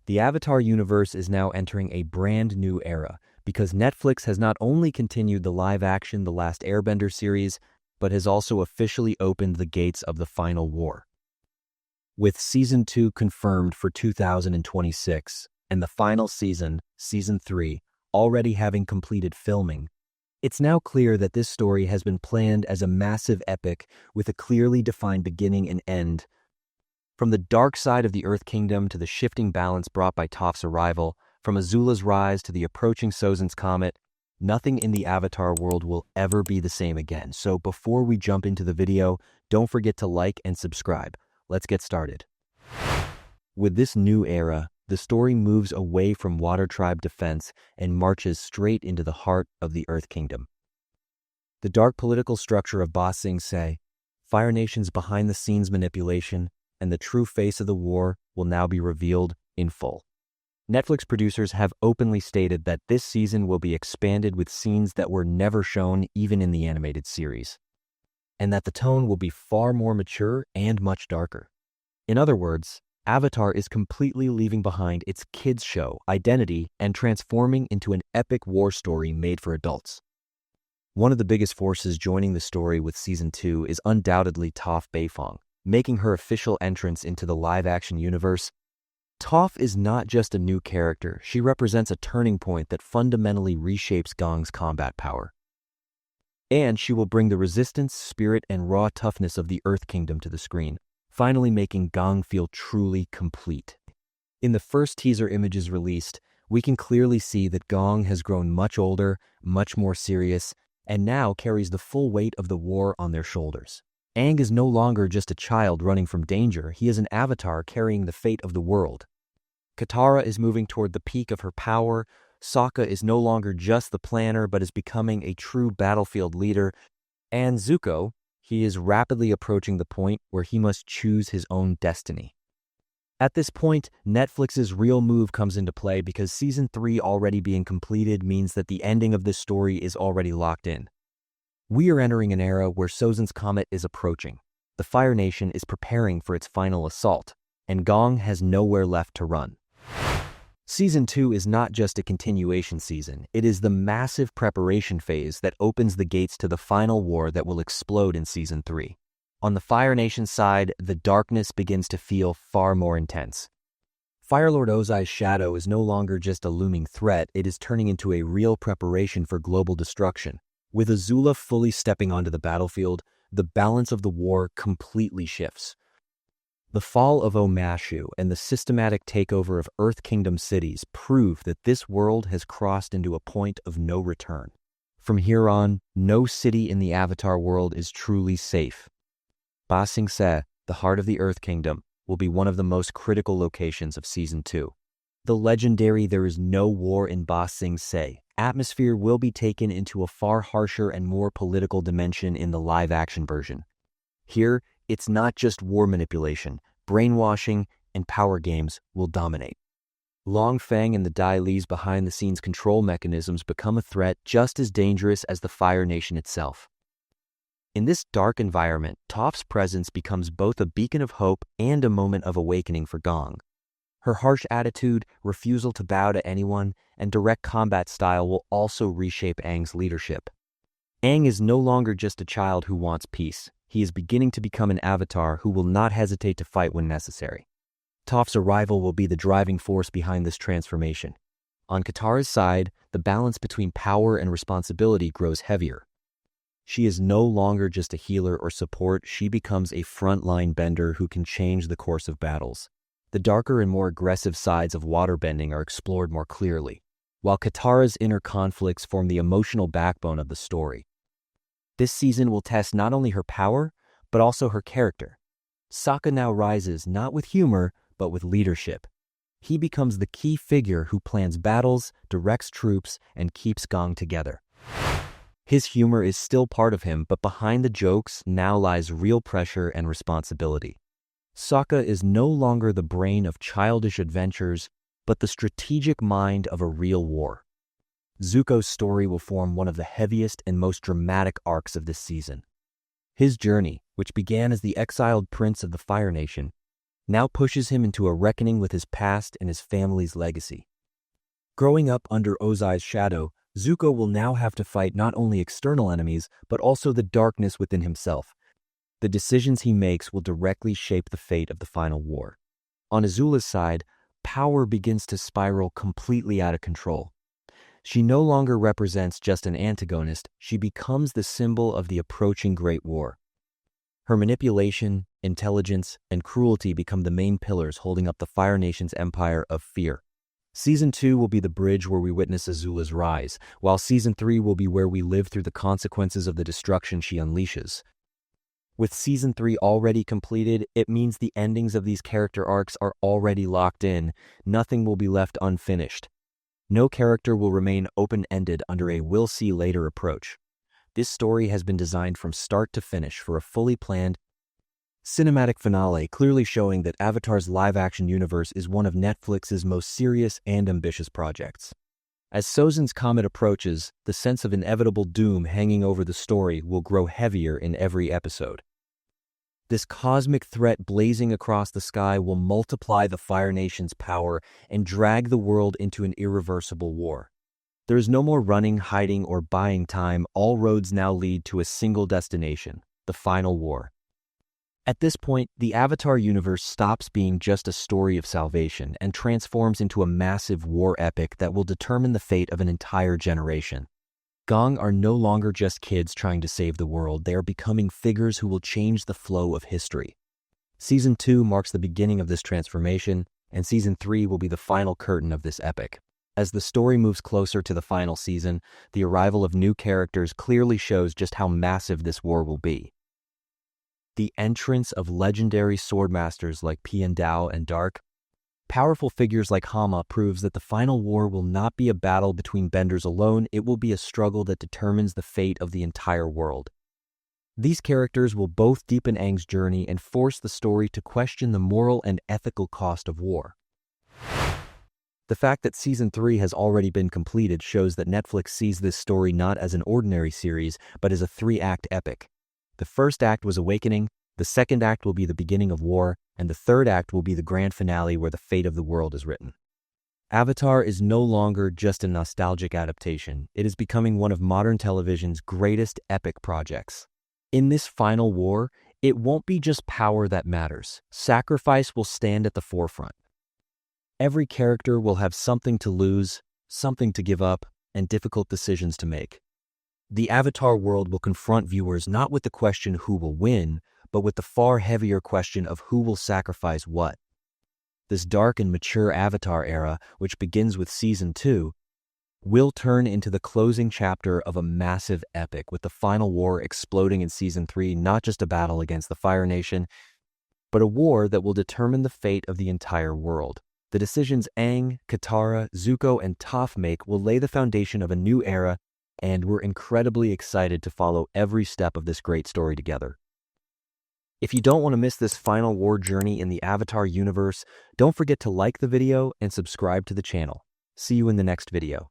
The Avatar universe is now entering a brand new era because Netflix has not only continued the live-action The Last Airbender series, but has also officially opened the gates of the final war. With Season 2 confirmed for 2026 and the final season, Season 3, already having completed filming, it's now clear that this story has been planned as a massive epic with a clearly defined beginning and end. From the dark side of the Earth Kingdom to the shifting balance brought by Toph's arrival, from Azula's rise to the approaching Sozin's Comet, nothing in the Avatar world will ever be the same again. So before we jump into the video, don't forget to like and subscribe. Let's get started. With this new era, the story moves away from Water Tribe defense and marches straight into the heart of the Earth Kingdom. The dark political structure of Ba Sing Se, Fire Nation's behind-the-scenes manipulation, and the true face of the war will now be revealed in full. Netflix producers have openly stated that this season will be expanded with scenes that were never shown even in the animated series, and that the tone will be far more mature and much darker. In other words, Avatar is completely leaving behind its kids' show identity and transforming into an epic war story made for adults. One of the biggest forces joining the story with Season 2 is undoubtedly Toph Beifong, making her official entrance into the live-action universe. Toph is not just a new character, she represents a turning point that fundamentally reshapes Gaang's combat power. And she will bring the resistance, spirit, and raw toughness of the Earth Kingdom to the screen, finally making Gaang feel truly complete. In the first teaser images released, we can clearly see that Gaang has grown much older, much more serious, and now carries the full weight of the war on their shoulders. Aang is no longer just a child running from danger, he is an avatar carrying the fate of the world. Katara is moving toward the peak of her power, Sokka is no longer just the planner but is becoming a true battlefield leader, and Zuko, he is rapidly approaching the point where he must choose his own destiny. At this point, Netflix's real move comes into play because Season 3 already being completed means that the ending of this story is already locked in. We are entering an era where Sozin's Comet is approaching. The Fire Nation is preparing for its final assault, and Gaang has nowhere left to run. Season 2 is not just a continuation season, it is the massive preparation phase that opens the gates to the final war that will explode in Season 3. On the Fire Nation side, the darkness begins to feel far more intense. Fire Lord Ozai's shadow is no longer just a looming threat, it is turning into a real preparation for global destruction. With Azula fully stepping onto the battlefield, the balance of the war completely shifts. The fall of Omashu and the systematic takeover of Earth Kingdom cities prove that this world has crossed into a point of no return. From here on, no city in the Avatar world is truly safe. Ba Sing Se, the heart of the Earth Kingdom, will be one of the most critical locations of Season 2. The legendary "There is no war in Ba Sing Se" atmosphere will be taken into a far harsher and more political dimension in the live-action version. Here, it's not just war manipulation, brainwashing, and power games will dominate. Long Feng and the Dai Li's behind-the-scenes control mechanisms become a threat just as dangerous as the Fire Nation itself. In this dark environment, Toph's presence becomes both a beacon of hope and a moment of awakening for Gaang. Her harsh attitude, refusal to bow to anyone, and direct combat style will also reshape Aang's leadership. Aang is no longer just a child who wants peace. He is beginning to become an avatar who will not hesitate to fight when necessary. Toph's arrival will be the driving force behind this transformation. On Katara's side, the balance between power and responsibility grows heavier. She is no longer just a healer or support, she becomes a frontline bender who can change the course of battles. The darker and more aggressive sides of waterbending are explored more clearly, while Katara's inner conflicts form the emotional backbone of the story. This season will test not only her power, but also her character. Sokka now rises not with humor, but with leadership. He becomes the key figure who plans battles, directs troops, and keeps Gaang together. His humor is still part of him, but behind the jokes now lies real pressure and responsibility. Sokka is no longer the brain of childish adventures, but the strategic mind of a real war. Zuko's story will form one of the heaviest and most dramatic arcs of this season. His journey, which began as the exiled prince of the Fire Nation, now pushes him into a reckoning with his past and his family's legacy. Growing up under Ozai's shadow, Zuko will now have to fight not only external enemies, but also the darkness within himself. The decisions he makes will directly shape the fate of the final war. On Azula's side, power begins to spiral completely out of control. She no longer represents just an antagonist, she becomes the symbol of the approaching Great War. Her manipulation, intelligence, and cruelty become the main pillars holding up the Fire Nation's empire of fear. Season 2 will be the bridge where we witness Azula's rise, while Season 3 will be where we live through the consequences of the destruction she unleashes. With Season 3 already completed, it means the endings of these character arcs are already locked in. Nothing will be left unfinished. No character will remain open-ended under a "we'll see later" approach. This story has been designed from start to finish for a fully planned cinematic finale, clearly showing that Avatar's live-action universe is one of Netflix's most serious and ambitious projects. As Sozin's Comet approaches, the sense of inevitable doom hanging over the story will grow heavier in every episode. This cosmic threat blazing across the sky will multiply the Fire Nation's power and drag the world into an irreversible war. There is no more running, hiding, or buying time. All roads now lead to a single destination, the final war. At this point, the Avatar universe stops being just a story of salvation and transforms into a massive war epic that will determine the fate of an entire generation. Gaang are no longer just kids trying to save the world, they are becoming figures who will change the flow of history. Season 2 marks the beginning of this transformation, and Season 3 will be the final curtain of this epic. As the story moves closer to the final season, the arrival of new characters clearly shows just how massive this war will be. The entrance of legendary swordmasters like Piandao and Dark, powerful figures like Hama proves that the final war will not be a battle between benders alone, it will be a struggle that determines the fate of the entire world. These characters will both deepen Aang's journey and force the story to question the moral and ethical cost of war. The fact that Season 3 has already been completed shows that Netflix sees this story not as an ordinary series, but as a 3-act epic. The first act was Awakening, the second act will be the beginning of war, and the third act will be the grand finale where the fate of the world is written. Avatar is no longer just a nostalgic adaptation, it is becoming one of modern television's greatest epic projects. In this final war, it won't be just power that matters. Sacrifice will stand at the forefront. Every character will have something to lose, something to give up, and difficult decisions to make. The Avatar world will confront viewers not with the question who will win, but with the far heavier question of who will sacrifice what. This dark and mature Avatar era, which begins with Season 2, will turn into the closing chapter of a massive epic, with the final war exploding in Season 3, not just a battle against the Fire Nation, but a war that will determine the fate of the entire world. The decisions Aang, Katara, Zuko, and Toph make will lay the foundation of a new era, and we're incredibly excited to follow every step of this great story together. If you don't want to miss this final war journey in the Avatar universe, don't forget to like the video and subscribe to the channel. See you in the next video.